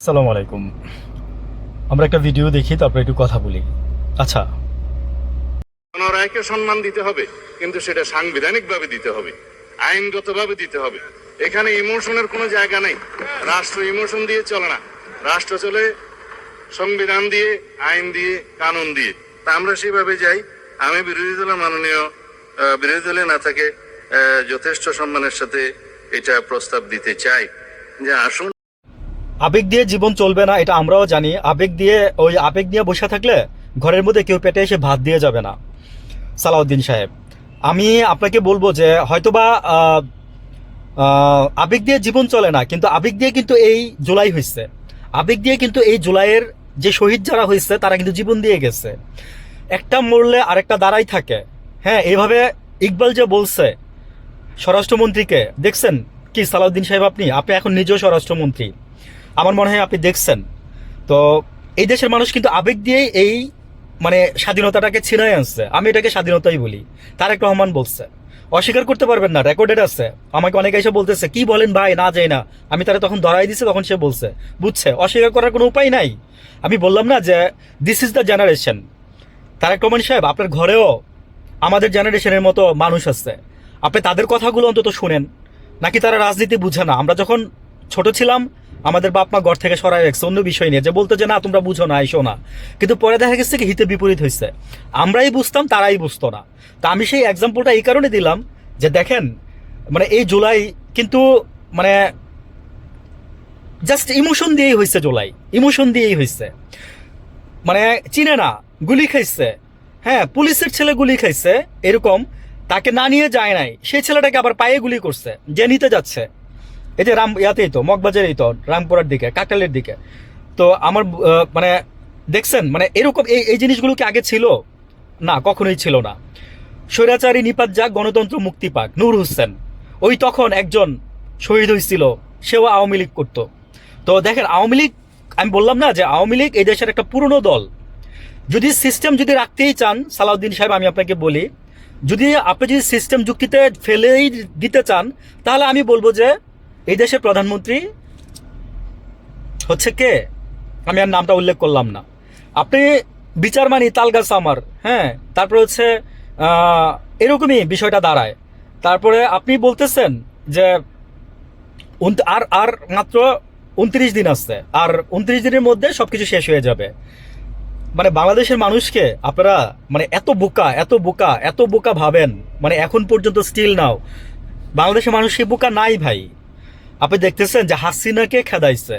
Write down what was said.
সালাম আলাইকুম। আমরা একটা ভিডিও দেখি, তারপর একটু কথা বলি। আচ্ছা, গণরায়কে সম্মান দিতে হবে, কিন্তু সেটা সাংবিধানিক ভাবে দিতে হবে, আইনগত ভাবে দিতে হবে। এখানে ইমোশনের কোনো জায়গা নেই। রাষ্ট্র ইমোশন দিয়ে চলে না, রাষ্ট্র চলে সংবিধান দিয়ে, আইন দিয়ে, কানুন দিয়ে। তা আমরা সেভাবে যাই। আমি বিরোধী দলের মাননীয় বিরোধী দলে না থাকে যথেষ্ট সম্মানের সাথে এটা প্রস্তাব দিতে চাই যে আসুন। আবেগ দিয়ে জীবন চলবে না, এটা আমরাও জানি। আবেগ নিয়ে বসে থাকলে ঘরের মধ্যে কেউ পেটে এসে ভাত দিয়ে যাবে না। সালাউদ্দিন সাহেব, আমি আপনাকে বলবো যে হয়তোবা আবেগ দিয়ে জীবন চলে না, কিন্তু আবেগ দিয়ে কিন্তু এই জুলাই হয়েছে। আবেগ দিয়ে কিন্তু এই জুলাইয়ের যে শহীদ যারা হয়েছে তারা কিন্তু জীবন দিয়ে গেছে। একটা মরলে আরেকটা দাঁড়াই থাকে। হ্যাঁ, এইভাবে ইকবাল যে বলছে স্বরাষ্ট্রমন্ত্রীকে, দেখছেন কি সালাউদ্দিন সাহেব? আপনি এখন নিজেও স্বরাষ্ট্রমন্ত্রী, আমার মনে হয় আপনি দেখছেন। তো এই দেশের মানুষ কিন্তু আবেগ দিয়েই এই স্বাধীনতাটাকে ছিনাই আনছে। আমি এটাকে স্বাধীনতাই বলি। তারেক রহমান বলছে, অস্বীকার করতে পারবেন না, রেকর্ডেড আছে। আমাকে অনেকে এসে বলতেছে কি বলেন ভাই, না যাই না। আমি তারা তখন ধরাই দিছি, তখন সে বলছে, বুঝছে, অস্বীকার করার কোনো উপায় নাই। আমি বললাম না যে this is the generation. Tarique Rahman Saheb, আপনার ঘরেও আমাদের জেনারেশনের মতো মানুষ আছে। আপনি তাদের কথাগুলো অন্তত শুনেন। নাকি তারা রাজনীতি বুঝে না? আমরা যখন ছোট ছিলাম আমাদের বাপ মা ঘর থেকে সরাই রাখছে অন্য বিষয় নিয়ে, যে বলতো যে না তোমরা বুঝো না, আইসো না। কিন্তু পরে দেখা গেছে কি হিতে বিপরীত হয়েছে। আমরাই বুঝতাম, তারাই বুঝতো না। তা আমি সেই এক্সাম্পলটা এই কারণে দিলাম যে দেখেন, এই জুলাই কিন্তু মানে জাস্ট ইমোশন দিয়েই হয়েছে। জুলাই ইমোশন দিয়েই হয়েছে। চিনে না, গুলি খাইছে। হ্যাঁ, পুলিশের ছেলে গুলি খাইছে, এরকম তাকে না নিয়ে যায় নাই, সেই ছেলেটাকে আবার পায়ে গুলি করছে যে নিতে যাচ্ছে। এই যে ইয়াতেই তো, মগবাজারেই তো, রামপুরার দিকে, কাকটালের দিকে। তো আমার দেখছেন, এরকম এই জিনিসগুলো কি আগে ছিল? না, কখনোই ছিল না। স্বৈরাচারী নিপাত যাক, গণতন্ত্র মুক্তি পাক। নূর হোসেন ওই তখন একজন শহীদ হয়েছিল, সেও আওয়ামী লীগ করতো। তো দেখেন, আওয়ামী লীগ, আমি বললাম না যে আওয়ামী লীগ এই দেশের একটা পুরনো দল। যদি সিস্টেম যদি রাখতেই চান সালাউদ্দিন সাহেব, আমি আপনাকে বলি, আপনি যদি সিস্টেম যুক্তিতে ফেলেই দিতে চান, তাহলে আমি বলবো যে এই দেশের প্রধানমন্ত্রী হচ্ছে কে, আমি আর নামটা উল্লেখ করলাম না। আপনি বিচার মানি তালগাছ আমার, হ্যাঁ, তারপরে হচ্ছে এরকমই বিষয়টা দাঁড়ায়। তারপরে আপনি বলতেছেন যে আর আর মাত্র 29 দিন আছে, আর 29 দিনের মধ্যে সবকিছু শেষ হয়ে যাবে। বাংলাদেশের মানুষকে আপনারা এত বোকা, এত বোকা, এত বোকা ভাবেন, এখন পর্যন্ত স্টিল নাও বাংলাদেশের মানুষ সেই বোকা নাই ভাই। আপনি দেখতেছেন যে হাসিনাকে খেদাইছে,